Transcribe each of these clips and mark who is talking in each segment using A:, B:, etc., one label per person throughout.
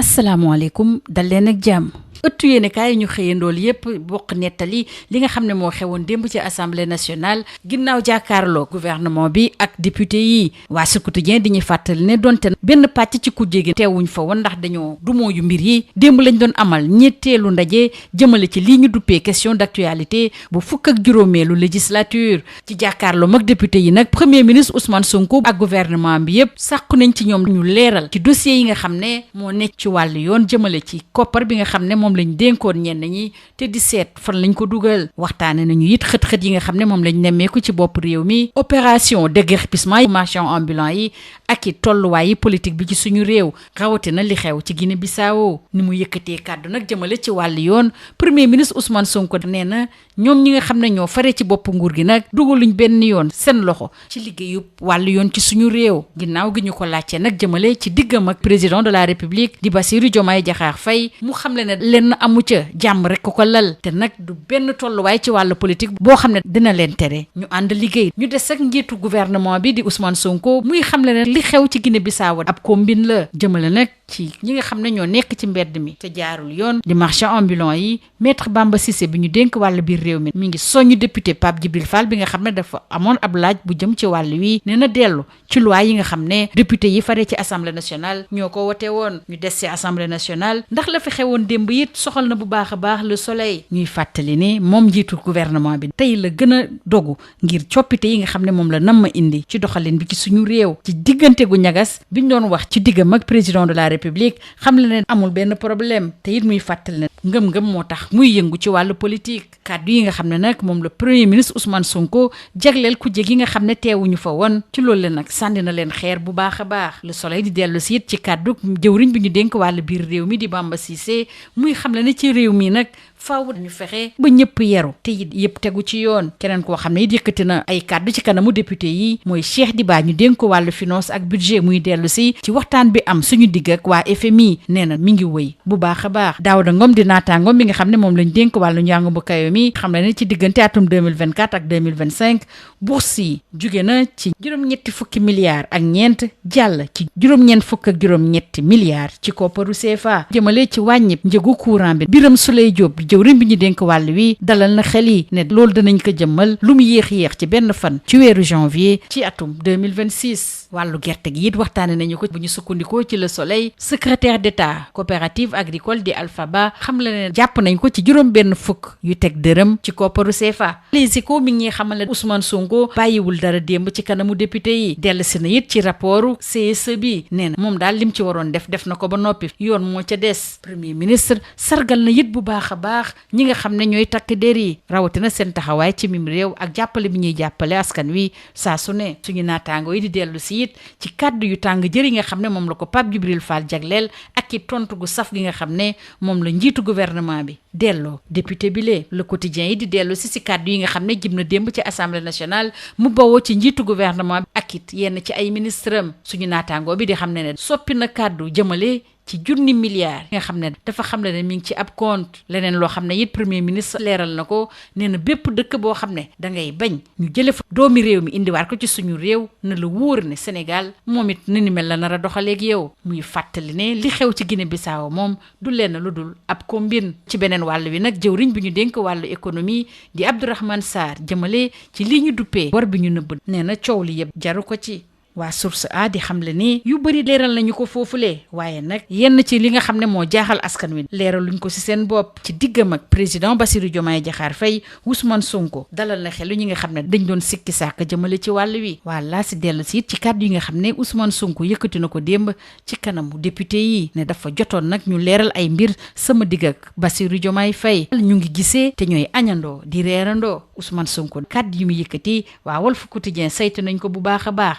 A: asalaamaaleykum dal leen ak jàmm ëttu yéene kaay ñu xëyandool yépp bokk nettali li nga xam ne moo xewoon démb ci assemblée nationale ginnaaw jàkkaarloo gouvernement bi ak député yi waa Sud Quotidien di ñu fàttali ne donte benn pàcc ci kujje gi teewuñ fa woon ndax dañoo dumoo yu mbir yi démb lañ doon amal ñetteelu ndaje jëmale ci lii ñu duppee question d'actualité bu fukk ak juróomeelu législature ci jàkkaarloo mag député yi nag premier ministre Ousmane Sonko ak gouvernement bi yépp sàkku nañ ci ñoom ñu leeral ci dossier yi nga xam ne moo nekk ci wàllu yoon jëmale ci koppar bi nga xam ne moom lañ dénkoon ñenn ñi te di seet fan lañ ko dugal waxtaane nañu it xët-xët yi nga xam ne moom lañ nemmeeku ci bopp réew mi opération déguerpissement yi marchand ambulant yi ak i tolluwaay yi politique bi ci suñu réew rawatina li xew ci Guinée Bissau ni mu yëkkatee kàddu nag jëmale ci wàllu yoon premier ministre Ousmane Sonko nee na ñoom ñi nga xam ne ñoo fare ci bopp nguur gi nag dugaluñ benn yoon seen loxo ci liggéeyu wàllu yoon ci suñu réew ginnaaw gi ñu ko laajte nag jëmale ci diggam ak président de la république di Bassirou Diomaye Diakhar Faye mu xamle ne lenn amu ca jàmm rek ko lal te nag du benn tolluwaay ci wàllu politique boo xam ne dina leen tere ñu ànd liggéey ñu des ak njiitu gouvernement bi di Ousmane Sonko muy xamle ne li xew ci Guinée Bissau ab combine la jëmale nag ci ñi nga xam ne ñoo nekk ci mbedd mi te jaarul yoon di marchand ambulant yi maître Bamba Cissé bi ñu dénk wàllu biir réew mi ngi soñu député Pape Djibril Fall bi nga xam ne dafa amoon ab laaj bu jëm ci wàllu wi nee na dellu ci loi yi nga xam ne député yi fare ci assemblée nationale ñoo ko wote woon ñu des ci assemblée nationale ndax la fi xewoon démb it soxal na bu baax a baax le soleil ñuy fàttali ne moom njiitu gouvernement bi tey la gën a dogu ngir coppite yi nga xam ne moom la nam ma indi ci doxalin bi ci suñu réew ci diggante gu ñagas biñ doon wax ci diggam ak président de la république xam la ne amul benn problème te it muy fàttali ne ngëm-ngëm moo tax muy yëngu ci wàllu politique kàddu yi nga xam ne nag moom le premier ministre Ousmane Sonko jagleel ku jég yi nga xam ne teewuñu fa woon ci loolu la nag sànni na leen xeer bu baax a baax le soleil di dellu si it ci kàddu jëwriñ bi ñu dénk wàllu biir réew mi di Bamba Cissé muy xam la ne ci réew mi nag faaw ñu fexe ba ñëpp yeru te it yëpp tegu ci yoon keneen koo xam ne it yëkkati na ay kàddu ci kanamu député yi mooy Cheikh Diba ñu dénk ko wàllu finance ak budget muy dellu si ci waxtaan bi am suñu digg ak waa FMI nee na mi ngi wëy bu baax a baax Daouda Ngom di naataangoom bi nga xam ne moom lañ dénk wàllu njàng bu kayo mi xam ne ci diggante atum 2024 ak 2025 bourse yi jóge na ci juróom-ñetti fukki milliards ak ñeent jàll ci juróom-ñeent fukk ak juróom-ñetti milliards ci kopparu CFA jëmale ci wàññib njëgu courant bi Birame Souleye Diop jëwriñ bi ñu dénk wàll wi dalal na xel yi ne loolu danañ ko jëmmal lu mu yéex ci benn fan ci weeru janvier ci atum 2026 wàllu gerte gi it waxtaane nañu ko bu ñu sukkandikoo ci le soleil secrétaire d'état coopérative agricole di Alpha Ba xam la ne jàpp nañ ko ci juróom benn fukk yu teg dërëm ci kopparu CFA Les Échos mi ngi xamal ne Ousmane Sonko bàyyiwul dara démb ci kanamu député yi dellu si na it ci rapportu CSE bi nee na moom daal lim ci waroon def na ko ba noppi yoon moo ca des premier ministre sargal na it bu baax a baax ñi nga xam ne ñooy takk der yi rawatina seen taxawaay ci mim réew ak jàppale bi ñuy jàppale askan wi saa su ne suñu naataango yi di dellu si it ci kàddu yu tàng jër yi nga xam ne moom la ko Pape Djibril Fall jagleel ak i tontu gu saf gi nga xam ne moom la njiitu gouvernement bi delloo député bi lee le quotidien yi di dellu si kàddu yi nga xam ne jëm na démb ci assemblée nationale mu bawoo ci njiitu gouvernement bi ak it yenn ci ay ministre am suñu naataango bi di xam ne soppi na kàddu jëmale ci junni milliards nga xam ne dafa xam ne mi ngi ci ab compte leneen loo xam ne it premier ministre leeral na ko nee na bépp dëkk boo xam ne da ngay bañ ñu jële fa doomi réew mi indiwaat ko ci suñu réew na la wóor ne Sénégal moom it ni mel la nar a doxaleeg yow muy fàttali ne li xew ci Guinée Bissau moom du lenn lu dul ab combine ci beneen wàll wi nag jëwriñ bi ñu dénk wàllu économie di Abdourahmane Sarr jëmale ci li ñu duppee bor bi ñu nëbb nee na coow li yëpp jaru ko ci waa source a di xamle ni yu bëri leeral nañu ko foofulee waaye nag yenn ci li nga xam ne moo jaaxal askan wi leeraluñ ko ci seen bopp ci diggam ak président Bassirou Diomaye Diakhar Faye Ousmane Sonko dalal na xelu ñi nga xam ne dañ doon sikki sàkk jëmale ci wàll wi wala si dellu si it ci kàddu yi nga xam ne Ousmane Sonko yëkkati na ko démb ci kanamu député yi ne dafa jotoon nag ñu leeral ay mbir sama digg ak Bassirou Diomaye Faye ñu ngi gisee te ñooy añandoo di reerandoo Ousmane Sonko kàddu yi mu yëkkati waa Walf Quotidien saytu nañ ko bu baax a baax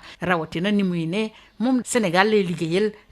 A: tina ni muy ne moom Sénégal lay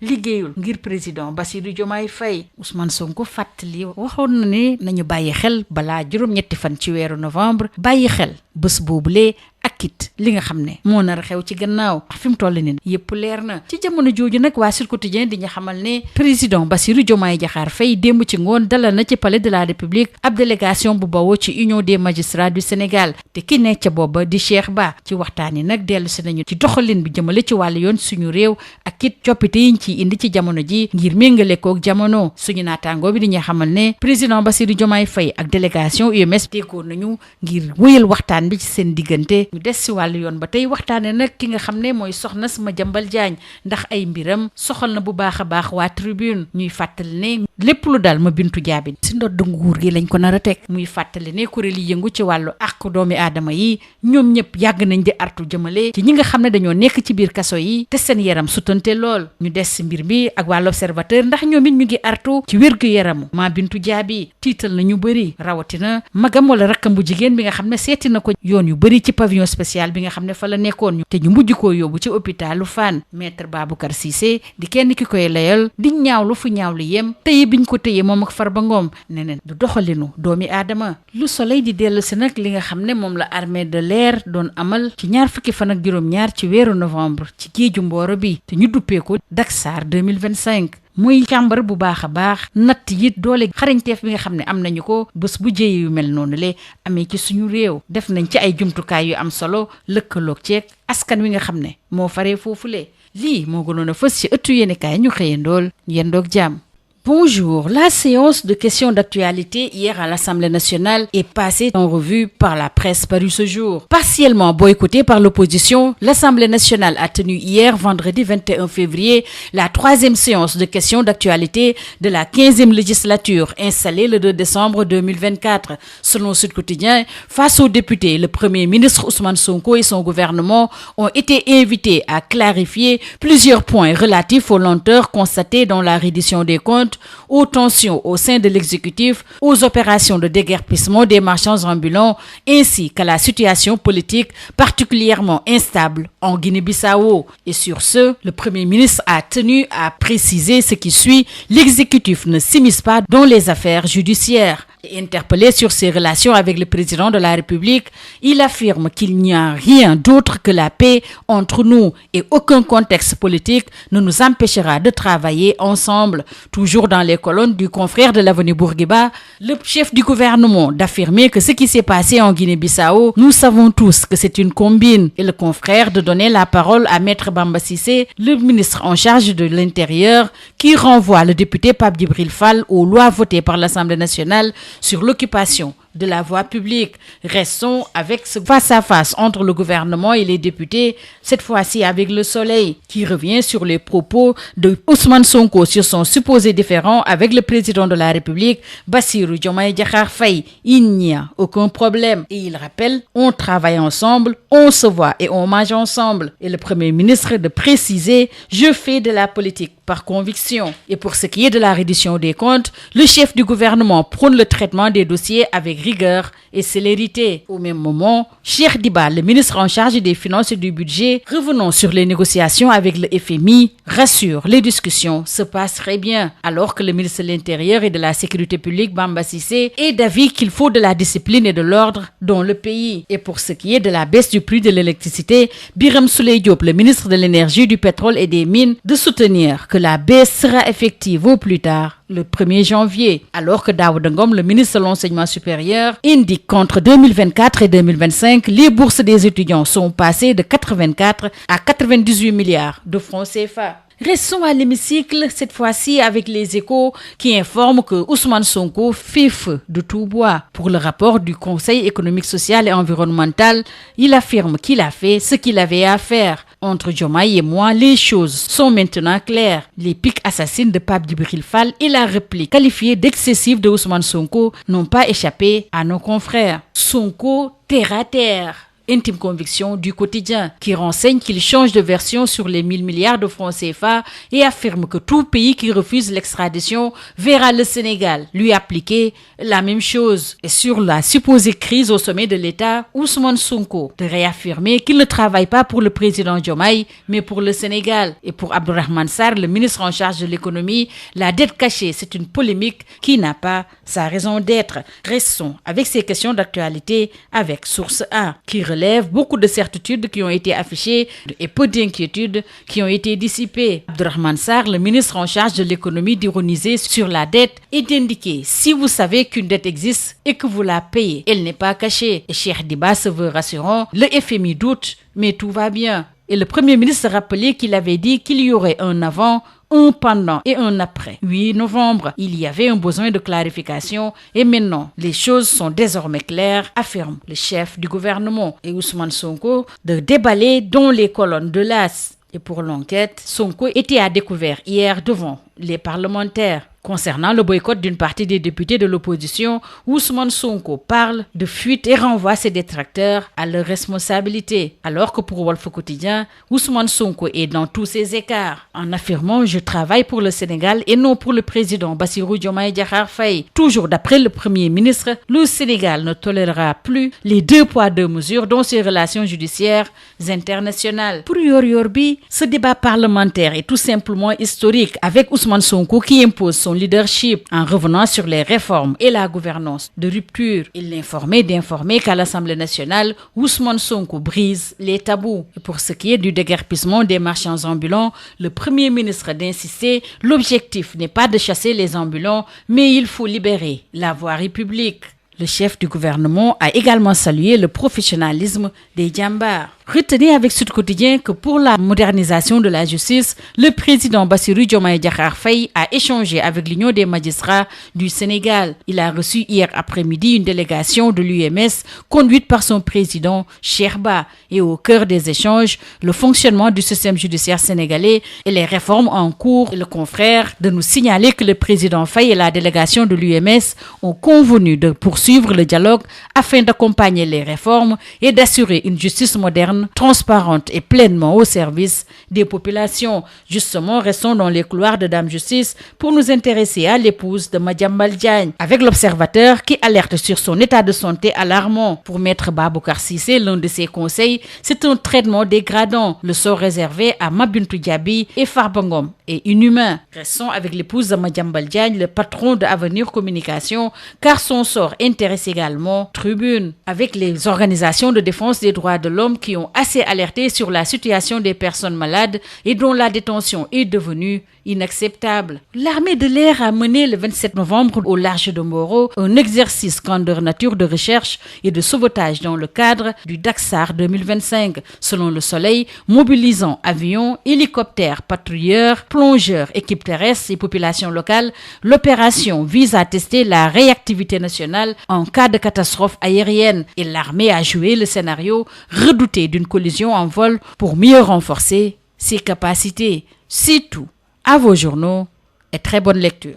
A: liggéeyul ngir président Bassirou Diomaye Faye Ousmane Sonko fàttali waxoon na ne nañu bàyyi xel balaa juróom-ñetti fan ci weeru novembre bàyyi xel bés boobulee ak it li nga xam ne moo nar a xew ci gannaaw fi mu toll nii yëpp leer na ci jamono jooju nag waa Sud Quotidien di ñu xamal ne président Bassirou Diomaye Diakhar Faye démb ci ngoon dalal na ci palais de la République ab délégation bu bawoo ci Union des magistrats du Sénégal te ki nekk ca booba di Cheikh Ba ci waxtaan yi nag dellu si nañu ci doxalin bi jëmale ci wàllu yoon suñu réew ak it coppite yiñ ci indi ci jamono ji ngir méngale koog jamono. Suñu naataangoo bi dañuy xamal ne président Bassirou Diomaye Faye ak délégation UMS déggoo nañu ngir wéyal waxtaan bi ci seen diggante. ñu des si wàllu yoon ba tey waxtaane nag ki nga xam ne mooy soxna Madiambal Diagne ndax ay mbiram soxal na bu baax a baax waa tribune. ñuy fàttali ne lépp lu daal ma Bintu Jaabi si ndodd nguur gi lañ ko nar a teg. muy fàttali ne kuréel yi yëngu ci wàllu àq doomi aadama yi ñoom ñëpp yàgg nañ di artu jëmale ci ñi nga xam ne dañoo nekk ci biir kaso yi te seen yaram sutante lool. ñu des si mbir bi ak waa l'Observateur ndax ñoom it ñu ngi artu ci wérgu yaramu ma Bintu Jaabi tiital na ñu bëri rawatina magam wala rakkam bu jigéen bi nga xam ne seeti na ko yoon yu bëri ci pavillon spécial bi nga xam ne fa la nekkoon te ñu mujj koo yóbbu ci hôpitalu Fann. Maître Baboucar Cissé di kenn ki koy layal di ñaawlu fu ñaawlu yem tey biñ ko tëyee moom ak Farba Ngom neneen du doxalinu doomi aadama. lu Soleil di dellu si nag li nga xam ne moom la armée de l'air doon amal ci ñaar fukki fan ak juróom-ñaar ci weeru novembre ci géeju Mboro bi te ñu duppee ko Daksar 2025. muy càmbar bu baax a baax natt it doole xarañteef bi nga xam ne am nañu ko bés bu jëye yu mel noonu le amee ci suñu réew. def nañ ci ay jumtukaay yu am solo lëkkaloog ceeg askan wi nga xam ne moo faree foofule. lii moo gënoon a fës ci ëttu yéenekaay ñu xëyandool yendoog jàmm. Bonjour. La séance de questions d'actualité hier à l'Assemblée nationale est passée en revue par la presse parue ce jour. Partiellement boycottée par l'opposition, l'Assemblée nationale a tenu hier, vendredi 21 février, la 3e séance de questions d'actualité de la 15e législature, installée le 2 décembre 2024. Selon Sud Quotidien, face aux députés, le Premier ministre Ousmane Sonko et son gouvernement ont été invités à clarifier plusieurs points relatifs aux lenteurs constatées dans la reddition des comptes, aux tensions au sein de l'exécutif, aux opérations de déguerpissement des marchands ambulants, ainsi qu'à la situation politique particulièrement instable en Guinée-Bissau. Et sur ce, le Premier ministre a tenu à préciser ce qui suit: l'exécutif ne s'immisce pas dans les affaires judiciaires. Interpellé sur ses relations avec le président de la République, il affirme qu'il n'y a rien d'autre que la paix entre nous et aucun contexte politique ne nous empêchera de travailler ensemble. Toujours dans les colonnes du confrère de l'Avenue Bourguiba, le chef du gouvernement d'affirmer que ce qui s'est passé en Guinée-Bissau, nous savons tous que c'est une combine. Et le confrère de donner la parole à Maître Bamba Cissé, le ministre en charge de l'Intérieur, qui renvoie le député Pape Djibril Fall aux lois votées par l'Assemblée nationale sur l'occupation de la voie publique. Restons avec ce face-à-face entre le gouvernement et les députés, cette fois-ci avec Le Soleil, qui revient sur les propos de Ousmane Sonko sur son supposé différend avec le président de la République, Bassirou Diomaye Diakhar Faye. Il n'y a aucun problème. Et il rappelle, on travaille ensemble, on se voit et on mange ensemble. Et le Premier ministre de préciser, je fais de la politique par conviction. Et pour ce qui est de la reddition des comptes, le chef du gouvernement prône le traitement des dossiers avec rigueur et célérité. Au même moment, Cheikh Diba, le ministre en charge des finances et du budget, revenant sur les négociations avec le FMI, rassure, les discussions se passent très bien, alors que le ministre de l'Intérieur et de la Sécurité publique, Bamba Cissé, est d'avis qu'il faut de la discipline et de l'ordre dans le pays. Et pour ce qui est de la baisse du prix de l'électricité, Birame Souleye Diop, le ministre de l'Énergie, du Pétrole et des Mines, de soutenir que la baisse sera effective au plus tard le 1er janvier, alors que Daouda Ngom, le ministre de l'Enseignement supérieur, indique qu'entre 2024 et 2025, les bourses des étudiants sont passées de 84 à 98 milliards de francs CFA. Restons à l'hémicycle, cette fois-ci avec les Échos qui informent que Ousmane Sonko fait feu de tout bois. Pour le rapport du Conseil économique, social et environnemental, il affirme qu'il a fait ce qu'il avait à faire. Entre Diomaye et moi, les choses sont maintenant claires. Les piques assassines de Pape Djibril Fall et la réplique qualifiée d'excessive de Ousmane Sonko n'ont pas échappé à nos confrères. Sonko terre à terre. Intime conviction du Quotidien, qui renseigne qu'il change de version sur les 1000 milliards de francs CFA et affirme que tout pays qui refuse l'extradition verra le Sénégal lui appliquer la même chose. Et sur la supposée crise au sommet de l'État, Ousmane Sonko de réaffirmer qu'il ne travaille pas pour le président Diomaye, mais pour le Sénégal. Et pour Abdourahmane Sarr, le ministre en charge de l'économie, la dette cachée, c'est une polémique qui n'a pas sa raison d'être. Restons avec ces questions d'actualité avec Source A, qui relève beaucoup de certitudes qui ont été affichées et peu d'inquiétudes qui ont été dissipées. Abdourahmane Sarr, le ministre en charge de l'économie, d'ironise sur la dette et d'indiquer: si vous savez qu'une dette existe et que vous la payez, elle n'est pas cachée. Et Cheikh Diba se veut rassurant: le FMI doute, mais tout va bien. Et le Premier ministre rappelait qu'il avait dit qu'il y aurait un avant, un pendant et un après. 8 novembre, il y avait un besoin de clarification et maintenant, les choses sont désormais claires, affirme le chef du gouvernement. Et Ousmane Sonko de déballer dans les colonnes de l'AS. Et pour l'enquête, Sonko était à découvert hier devant les parlementaires. Concernant le boycott d'une partie des députés de l'opposition, Ousmane Sonko parle de fuite et renvoie ses détracteurs à leur responsabilité. Alors que pour Walf Quotidien, Ousmane Sonko est dans tous ses écarts, en affirmant « Je travaille pour le Sénégal et non pour le président Bassirou Diomaye Diakhar Faye ». Toujours d'après le Premier ministre, le Sénégal ne tolérera plus les 2 poids 2 mesures dans ses relations judiciaires internationales. Pour Yoor Yoor bi, ce débat parlementaire est tout simplement historique, avec Ousmane Sonko qui impose son leadership en revenant sur les réformes et la gouvernance de rupture. Il l'informait d'informer qu'à l'Assemblée nationale, Ousmane Sonko brise les tabous. Et pour ce qui est du déguerpissement des marchands ambulants, le Premier ministre d'insister, l'objectif n'est pas de chasser les ambulants, mais il faut libérer la voirie publique. Le chef du gouvernement a également salué le professionnalisme des djambars. Retenez avec Sud Quotidien que pour la modernisation de la justice, le président Bassirou Diomaye Diakhar Faye a échangé avec l'Union des magistrats du Sénégal. Il a reçu hier après-midi une délégation de l'UMS conduite par son président Cheikh Ba. Et au cœur des échanges, le fonctionnement du système judiciaire sénégalais et les réformes en cours. Et le confrère de nous signaler que le président Faye et la délégation de l'UMS ont convenu de poursuivre le dialogue afin d'accompagner les réformes et d'assurer une justice moderne, transparente et pleinement au service des populations. Justement, restons dans les couloirs de Dame Justice pour nous intéresser à l'épouse de Madiambal Diagne, avec l'Observateur qui alerte sur son état de santé alarmant. Pour Maître Baboucar Cissé, l'un de ses conseils, c'est un traitement dégradant. Le sort réservé à Mabintou Diaby et Farba Ngom est inhumain. Restons avec l'épouse de Madiambal Diagne, le patron de Avenir Communication, car son sort intéresse également Tribune, avec les organisations de défense des droits de l'homme qui ont assez alerté sur la situation des personnes malades et dont la détention est devenue inacceptable. L'armée de l'air a mené le 27 novembre au large de Mboro un exercice grandeur nature de recherche et de sauvetage dans le cadre du Daksar 2025, selon Le Soleil, mobilisant avions, hélicoptères, patrouilleurs, plongeurs, équipes terrestres et populations locales. L'opération vise à tester la réactivité nationale en cas de catastrophe aérienne et l'armée a joué le scénario redouté d'une collision en vol pour mieux renforcer ses capacités. C'est tout. À vos journaux et très bonne lecture.